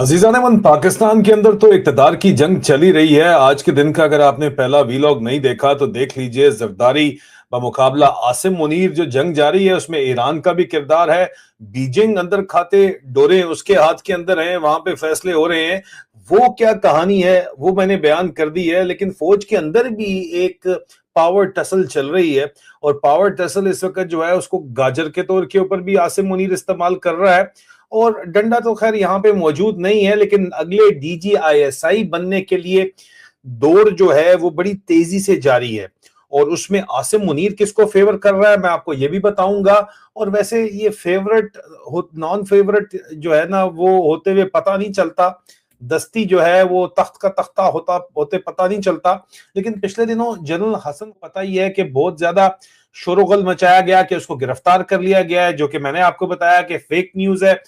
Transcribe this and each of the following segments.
अजीजान मन पाकिस्तान के अंदर तो इक्तदार की जंग चली रही है। आज के दिन का अगर आपने पहला वीलॉग नहीं देखा तो देख लीजिए। जरदारी बमुकाबला आसिम मुनीर जो जंग जारी है उसमें ईरान का भी किरदार है। बीजिंग अंदर खाते डोरे उसके हाथ के अंदर हैं, वहां पे फैसले हो रहे हैं। वो क्या कहानी है वो मैंने बयान कर दी है, लेकिन फौज के अंदर भी एक पावर टसल चल रही है। और पावर टसल इस वक्त जो है उसको गाजर के तौर के ऊपर भी आसिम मुनीर इस्तेमाल कर रहा है। और डंडा तो खैर यहाँ पे मौजूद नहीं है, लेकिन अगले डीजीआईएसआई बनने के लिए दौर जो है वो बड़ी तेजी से जारी है। और उसमें आसिम मुनीर किसको फेवर कर रहा है मैं आपको ये भी बताऊंगा। और वैसे ये फेवरेट नॉन फेवरेट जो है ना वो होते हुए पता नहीं चलता। दस्ती जो है वो तख्त का तख्ता होते पता नहीं चलता। लेकिन पिछले दिनों जनरल हसन पता ही है कि बहुत ज्यादा शोरगुल मचाया गया कि उसको गिरफ्तार कर लिया गया है, जो कि मैंने आपको बताया कि फेक न्यूज है।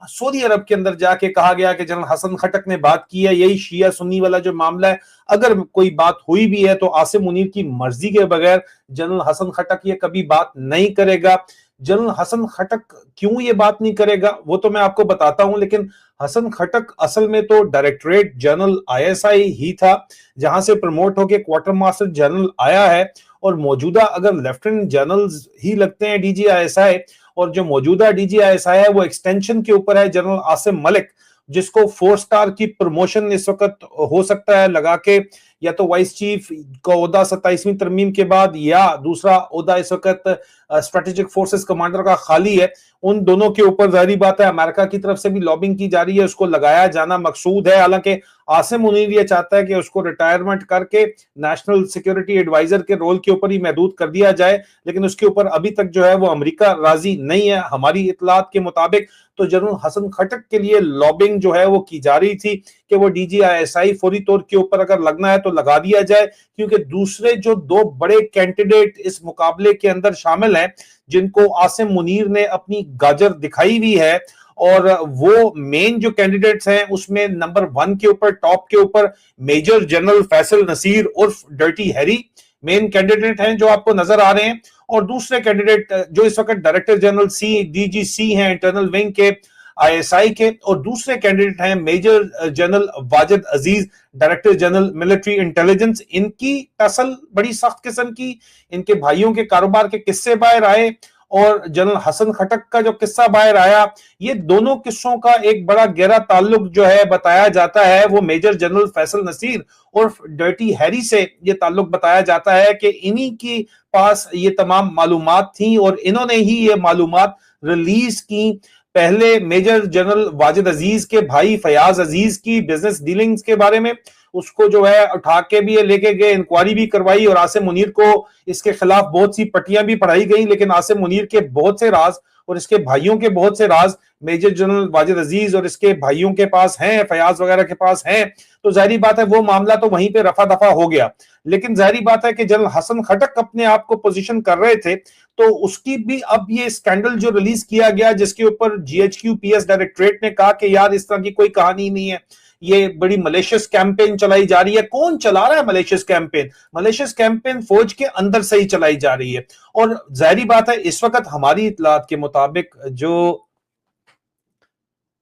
सऊदी अरब के अंदर जाके कहा गया कि जनरल हसन खटक ने बात की है। यही शिया सुन्नी वाला जो मामला है, अगर कोई बात हुई भी है तो आसिम मुनीर की मर्जी के बगैर जनरल हसन खटक ये कभी बात नहीं करेगा। जनरल हसन खटक क्यों ये बात नहीं करेगा वो तो मैं आपको बताता हूं। लेकिन हसन खटक असल में तो डायरेक्टरेट जनरल आईएसआई ही था, जहां से प्रमोट होकर क्वार्टर मास्टर जनरल आया है। और मौजूदा अगर लेफ्टिनेंट जनरल ही लगते हैं डीजीआईएसआई, और जो मौजूदा डीजीआईएसआई है वो एक्सटेंशन के ऊपर है जनरल आसिम मलिक, जिसको 4 स्टार की प्रमोशन इस वक्त हो सकता है लगा के, या तो वाइस चीफ का ओहदा 27वीं तरमीम के बाद, या दूसरा ओहदा इस वक्त स्ट्रेटेजिक फोर्सेस कमांडर का खाली है। उन दोनों के ऊपर जाहिर बात है अमेरिका की तरफ से भी लॉबिंग की जा रही है, उसको लगाया जाना मकसूद है। हालांकि आसिम मुनीर ये चाहता है कि उसको रिटायरमेंट करके नेशनल सिक्योरिटी एडवाइजर के रोल के ऊपर ही महदूद कर दिया जाए, लेकिन उसके ऊपर अभी तक जो है वो अमेरिका राजी नहीं है हमारी इतलात के मुताबिक। तो जनरल हसन खटक के लिए लॉबिंग जो है वो की जा रही थी कि वो डीजीआईएसआई फौरी तौर के ऊपर अगर लगना है तो लगा दिया जाए, क्योंकि दूसरे जो 2 बड़े कैंडिडेट इस मुकाबले के अंदर शामिल हैं, जिनको आसिम मुनीर ने अपनी गाजर दिखाई हुई है, और वो मेन जो कैंडिडेट्स हैं उसमें नंबर 1 के ऊपर, टॉप के ऊपर मेजर जनरल फैसल नसीर उर्फ डर्टी हैरी मेन कैंडिडेट हैं जो आपको नजर आ रहे हैं। और दूसरे कैंडिडेट जो इस वक्त डायरेक्टर जनरल सी डीजीसी हैं इंटरनल विंग के आईएसआई के, और दूसरे कैंडिडेट हैं मेजर जनरल वाजिद अजीज डायरेक्टर जनरल मिलिट्री इंटेलिजेंस। इनकी टसल बड़ी सख्त किस्म की, इनके भाइयों के कारोबार के किस्से बाहर आए, और जनरल हसन खटक का जो किस्सा बाहर आया, ये दोनों किस्सों का एक बड़ा गहरा ताल्लुक जो है बताया जाता है वो मेजर जनरल फैसल नसीर और डर्टी हैरी से ये ताल्लुक बताया जाता है कि इन्हीं के पास ये तमाम मालूमात थी, और इन्होंने ही ये मालूमात रिलीज की। पहले मेजर जनरल वाजिद अजीज के भाई फयाज अजीज की बिजनेस डीलिंग्स के बारे में, उसको जो है उठा के भी लेके गए, इंक्वायरी भी करवाई, और आसिम मुनीर को इसके खिलाफ बहुत सी पट्टियां भी पढ़ाई गई। लेकिन आसिम मुनीर के बहुत से राज और इसके भाइयों के बहुत से राज मेजर जनरल वाजिद अजीज और इसके भाइयों के पास हैं, फयाज वगैरह के पास हैं। तो जाहिर बात है वो मामला तो वहीं पे रफा दफा हो गया। लेकिन जाहिर बात है कि जनरल हसन खटक अपने आप को पोजीशन कर रहे थे, तो उसकी भी अब ये स्कैंडल जो रिलीज किया गया, जिसके ऊपर जीएचक्यू पीएस डायरेक्टरेट ने कहा कि यार इस तरह की कोई कहानी नहीं है, ये बड़ी मलेशियस कैंपेन चलाई जा रही है। कौन चला रहा है मलेशियस कैंपेन? मलेशियस कैंपेन फौज के अंदर से ही चलाई जा रही है। और जाहिर बात है इस वक्त हमारी इतलात के मुताबिक जो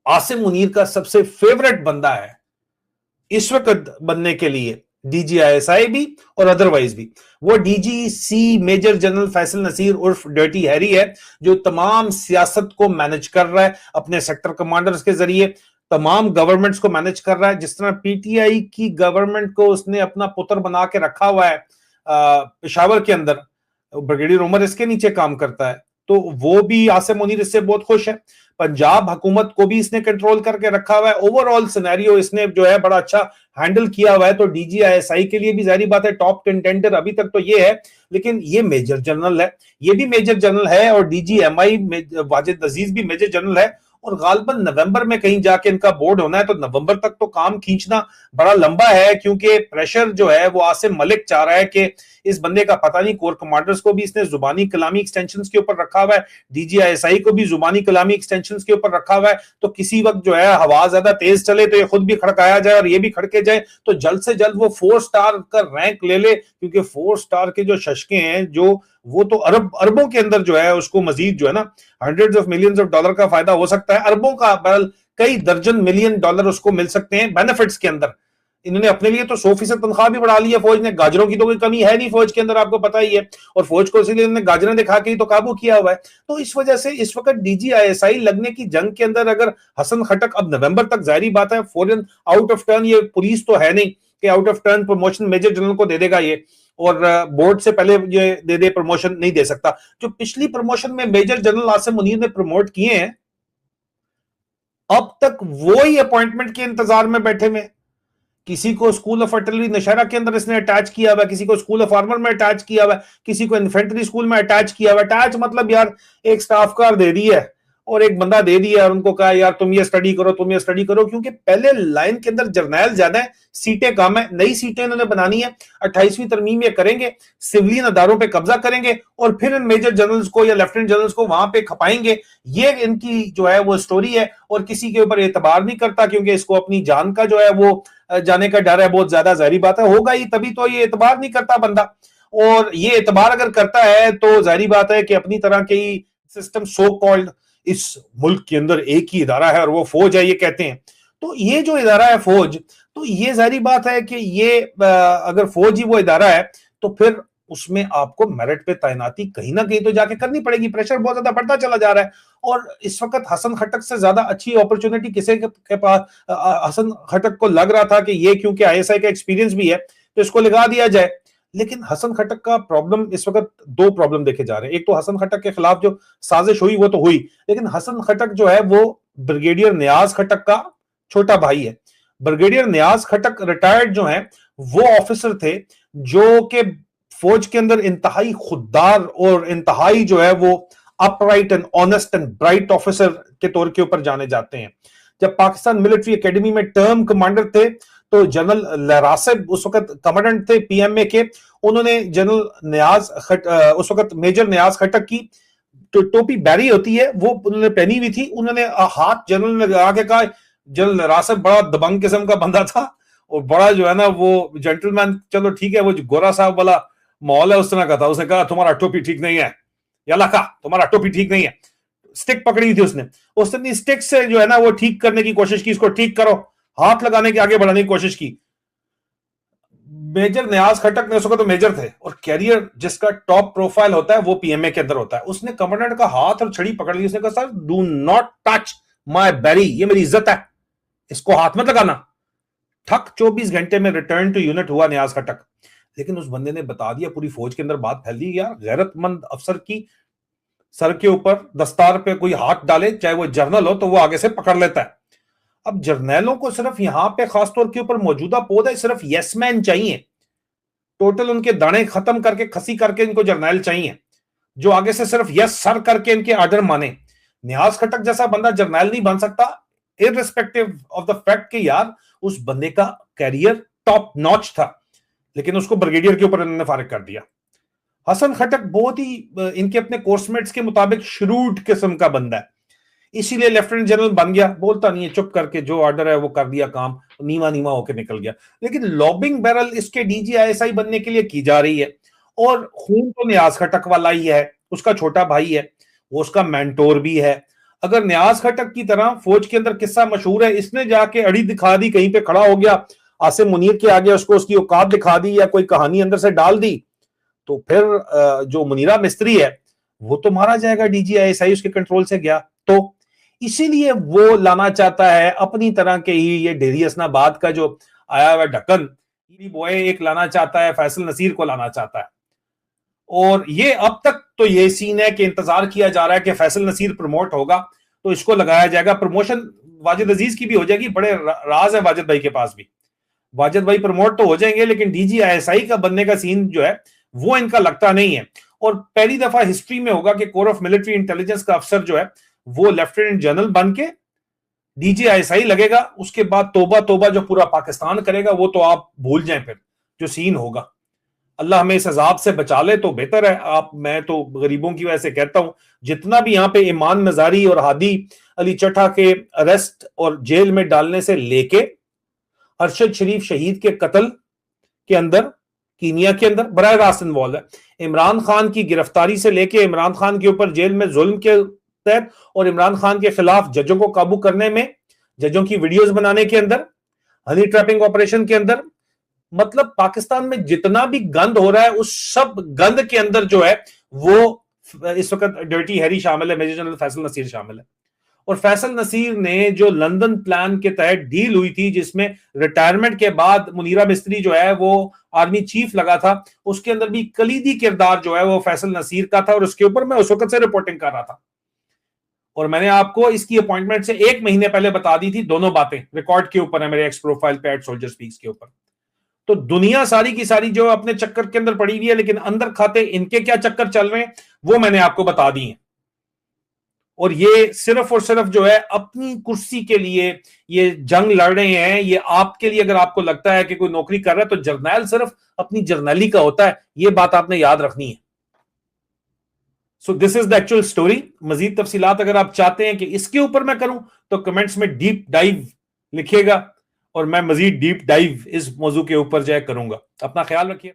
आसिम मुनीर का सबसे फेवरेट बंदा है इस वक्त बनने के लिए, डीजीआईएसआई भी और अदरवाइज भी, वो DGC major general Faisal Naseer उर्फ डर्टी हैरी है, जो तमाम सियासत को मैनेज कर रहा है अपने सेक्टर कमांडर्स के जरिए, तमाम गवर्नमेंट्स को मैनेज कर रहा है। जिस तरह पीटीआई की गवर्नमेंट को उसने अपना पुत्र बना के रखा हुआ है पेशावर के अंदर, ब्रिगेडियर उमर इसके नीचे काम करता है, तो वो भी आसिम मुनीर इससे बहुत खुश है। पंजाब हुकूमत को भी इसने कंट्रोल करके रखा हुआ है। ओवरऑल सिनेरियो इसने जो है बड़ा अच्छा हैंडल किया हुआ है। तो डीजीआईएसआई के लिए भी जाहिर बात है टॉप कंटेंडर अभी तक तो ये है। लेकिन ये मेजर जनरल है, ये भी मेजर जनरल है, और डीजीएमआई वाजिद अजीज भी मेजर जनरल है। और गालबन नवंबर में कहीं जाके इनका बोर्ड होना है, तो नवंबर तक तो काम खींचना बड़ा लंबा है, क्योंकि प्रेशर जो है वो आसिम मलिक चाह रहा है कि इस बंदे का पता नहीं, कोर कमांडर्स को भी इसने जुबानी कलामी एक्सटेंशंस के ऊपर रखा हुआ है, डीजीआईएसआई को भी जुबानी कलामी एक्सटेंशंस के ऊपर रखा हुआ है। तो किसी वक्त जो है हवा ज्यादा तेज चले तो ये खुद भी खड़काया जाए और ये भी खड़के जाए, तो जल्द से जल्द वो 4 स्टार का रैंक ले ले, क्योंकि 4 स्टार के जो शशके हैं जो वो तो अरबों के अंदर जो है उसको मजीद जो है ना $100 of millions का फायदा हो सकता है। अरबों का बहरहाल कई दर्जन मिलियन डॉलर उसको मिल सकते हैं बेनिफिट्स के अंदर। इन्होंने अपने लिए तो 100% तनख्वाह भी बढ़ा ली है फौज ने, गाजरों की तो कोई कमी है नहीं फौज के अंदर, आपको पता ही है, और फौज को इसीलिए इन्होंने गाजरें दिखा के ही तो काबू किया हुआ है। तो इस वजह से इस वक्त डीजीआईएसआई लगने की जंग के अंदर अगर हसन खटक अब नवंबर तक, जाहिर बात है फौरन आउट ऑफ टर्न, ये पुलिस तो है नहीं कि out of turn promotion major general को दे देगा ये, और बोर्ड से पहले ये दे प्रमोशन नहीं दे सकता। जो पिछली प्रमोशन में मेजर जनरल आसिम मुनीर ने प्रमोट किए हैं, अब तक वो ही अपॉइंटमेंट के इंतजार में बैठे हुए। किसी को स्कूल ऑफ आर्टिलरी नौशहरा के अंदर इसने अटैच किया हुआ, किसी को स्कूल ऑफ आर्मर में अटैच किया हुआ, किसी को इन्फेंट्री स्कूल में अटैच किया हुआ। अटैच मतलब यार एक स्टाफ कार दे दी है और एक बंदा दे दिया और उनको कहा यार तुम ये स्टडी करो, तुम ये स्टडी करो, क्योंकि पहले लाइन के अंदर जर्नैल ज्यादा है, सीटें कम है, नई सीटें इन्होंने बनानी है, 28वीं तरमीम ये करेंगे, सिविलियन अदारों पे कब्जा करेंगे और फिर इन मेजर जनरल्स को या लेफ्टिनेंट जनरल्स को वहां पे खपाएंगे। ये इनकी जो है वो स्टोरी है, और किसी के ऊपर एतबार नहीं करता क्योंकि इसको अपनी जान का जो है वो जाने का डर है बहुत ज्यादा। जाहिर बात है होगा ही, तभी तो ये एतबार नहीं करता बंदा, और ये एतबार अगर करता है तो जाहिर बात है कि अपनी तरह के सिस्टम सो कॉल्ड इस मुल्क के अंदर एक ही इदारा है और वो फौज है ये कहते हैं। तो ये जो इदारा है फौज, तो ये जाहिर बात है कि ये अगर फौज ही वो इदारा है तो फिर उसमें आपको मेरिट पे तैनाती कहीं ना कहीं तो जाके करनी पड़ेगी। प्रेशर बहुत ज्यादा बढ़ता चला जा रहा है, और इस वक्त हसन खटक से ज्यादा अच्छी अपॉर्चुनिटी किसी के पास, हसन खटक को लग रहा था कि ये क्योंकि आईएसआई का एक्सपीरियंस भी है तो इसको लगा दिया जाए। लेकिन हसन खटक का प्रॉब्लम इस वक्त, दो प्रॉब्लम देखे जा रहे हैं। एक तो हसन खटक के खिलाफ जो साजिश हुई वो तो हुई, लेकिन हसन खटक जो है वो ब्रिगेडियर नियाज खटक का छोटा भाई है। ब्रिगेडियर नियाज खटक रिटायर्ड जो है वो ऑफिसर थे जो कि फौज के अंदर इंतहाई खुददार और इंतहाई जो है वो upright and honest and bright officer के तौर के ऊपर जाने जाते हैं। जब पाकिस्तान मिलिट्री एकेडमी में टर्म कमांडर थे तो जनरल लहरासिब उस वक्त कमांडेंट थे पीएमए के, उन्होंने जनरल नियाज उस वक्त मेजर नियाज खटक की तो टोपी बैरी होती है वो उन्होंने पहनी हुई थी, उन्होंने हाथ जनरल ने लगा के कहा। जनरल लहरासिब बड़ा दबंग किस्म का बंदा था और बड़ा जो है ना वो जेंटलमैन, चलो ठीक है वो गोरा साहब वाला माहौल है उस तरह का था। उसने कहा तुम्हारा टोपी ठीक नहीं है, या लखा तुम्हारा टोपी ठीक नहीं है। स्टिक पकड़ी थी उसने स्टिक से जो है ना वो ठीक करने की कोशिश की, इसको ठीक करो, हाथ लगाने की, आगे बढ़ाने की कोशिश की। मेजर नियाज खटक ने, उसको तो मेजर थे और कैरियर जिसका टॉप प्रोफाइल होता है वो पीएमए के अंदर होता है, उसने कमांडेंट का हाथ और छड़ी पकड़ ली। उसने कहा sir do not touch my बैरी, ये मेरी इज्जत है, इसको हाथ मत लगाना। ठक 24 घंटे में रिटर्न टू यूनिट हुआ नियाज खटक। लेकिन उस बंदे ने बता दिया, पूरी फौज के अंदर बात फैल दी, यार गैरतमंद अफसर की सर के ऊपर दस्तार पे कोई हाथ डाले चाहे वो जर्नल हो तो वो आगे से पकड़ लेता है। अब जर्नैलों को सिर्फ यहां पे खासतौर के ऊपर मौजूदा पौधे सिर्फ यस मैन चाहिए, टोटल उनके दाने खत्म करके खसी करके इनको जर्नैल चाहिए जो आगे से सिर्फ यस सर करके इनके आर्डर माने। नियाज खटक जैसा बंदा जर्नैल नहीं बन सकता, इररिस्पेक्टिव ऑफ द फैक्ट कि यार उस बंदे का कैरियर टॉप नॉच था, लेकिन उसको ब्रिगेडियर के ऊपर इन्होंने फारिग कर दिया। हसन खटक बहुत ही इनके अपने कोर्समेट्स के मुताबिक श्रूड किस्म का बंदा है, इसीलिए लेफ्टिनेंट जनरल बन गया, बोलता नहीं है, चुप करके जो ऑर्डर है वो कर दिया, काम नीमा नीमा होकर निकल गया। लेकिन लॉबिंग बैरल इसके डीजीआईएसआई बनने के लिए की जा रही है, और खून तो नियाज खटक वाला ही है, उसका छोटा भाई है, वो उसका मेंटोर भी है। अगर नियाज खटक की तरह फौज के अंदर किस्सा मशहूर है, इसने जाके अड़ी दिखा दी, कहीं पे खड़ा हो गया आसिम मुनीर के आगे, उसको उसकी औकात दिखा दी या कोई कहानी अंदर से डाल दी, तो फिर जो मुनीरा मिस्त्री है वो तो मारा जाएगा। डीजीआईएसआई उसके कंट्रोल से गया तो, इसीलिए वो लाना चाहता है अपनी तरह के ही ये डेरी हसनाबाद का जो आया हुआ ढक्कन बॉय एक लाना चाहता है, फैसल नसीर को लाना चाहता है। और ये अब तक तो ये सीन है कि इंतजार किया जा रहा है कि फैसल नसीर प्रमोट होगा तो इसको लगाया जाएगा, प्रमोशन वाजिद अजीज की भी हो जाएगी। बड़े राज है वाजिद भाई के पास भी, वाजिद भाई प्रमोट तो हो जाएंगे लेकिन डीजीआईएसआई का बनने का सीन जो है वो इनका लगता नहीं है। और पहली दफा हिस्ट्री में होगा कि कोर ऑफ मिलिट्री इंटेलिजेंस का अफसर जो है वो लेफ्टिनेंट जनरल बन के डीजीआईएसआई लगेगा। उसके बाद तोबा तोबा जो पूरा पाकिस्तान करेगा वो तो आप भूल जाएं, फिर जो सीन होगा। अल्लाह हमें इस अजाब से बचा ले तो बेहतर है। मैं तो गरीबों की वजह से कहता हूं, जितना भी यहाँ पे ईमान नजारी और हादी अली चट्टा के अरेस्ट और जेल में डालने से लेके अरशद शरीफ शहीद के कत्ल के अंदर कीनिया के अंदर बराह रास्त इन्वॉल्व है, इमरान खान की गिरफ्तारी से लेके इमरान खान के ऊपर जेल में जुल्म के तहत और इमरान खान के खिलाफ जजों को काबू करने में जजों की वीडियोस बनाने के अंदर, हनी ट्रैपिंग ऑपरेशन के अंदर। मतलब पाकिस्तान में जितना भी गंद हो रहा है उस सब गंद के अंदर जो है वो इस वक्त डर्टी हैरी शामिल है, मेजर जनरल फैसल नसीर शामिल है। और फैसल नसीर ने जो लंदन प्लान के तहत डील हुई थी, जिसमें रिटायरमेंट के बाद मुनीरा मिस्त्री जो है वो आर्मी चीफ लगा था, उसके अंदर भी कलीदी किरदार जो है वो फैसल नसीर का था। और उसके ऊपर मैं उस वक्त से रिपोर्टिंग कर रहा था और मैंने आपको इसकी अपॉइंटमेंट से 1 महीने पहले बता दी थी। दोनों बातें रिकॉर्ड के ऊपर है मेरे एक्स प्रोफाइल पे @सोल्जर स्पीक्स के ऊपर। तो दुनिया सारी की सारी जो अपने चक्कर के अंदर पड़ी हुई है, लेकिन अंदर खाते इनके क्या चक्कर चल रहे हैं वो मैंने आपको बता दी है। और ये सिर्फ और सिर्फ जो है अपनी कुर्सी के लिए ये जंग लड़ रहे हैं। ये आपके लिए, अगर आपको लगता है कि कोई नौकरी कर रहा है तो जर्नैल सिर्फ अपनी जर्नैली का होता है, ये बात आपने याद रखनी है। So this is the actual story. मजीद तफसीलात अगर आप चाहते हैं कि इसके ऊपर मैं करूं तो कमेंट्स में डीप डाइव लिखिएगा और मैं मजीद डीप डाइव इस मौजू के ऊपर जो है करूंगा। अपना ख्याल रखिए।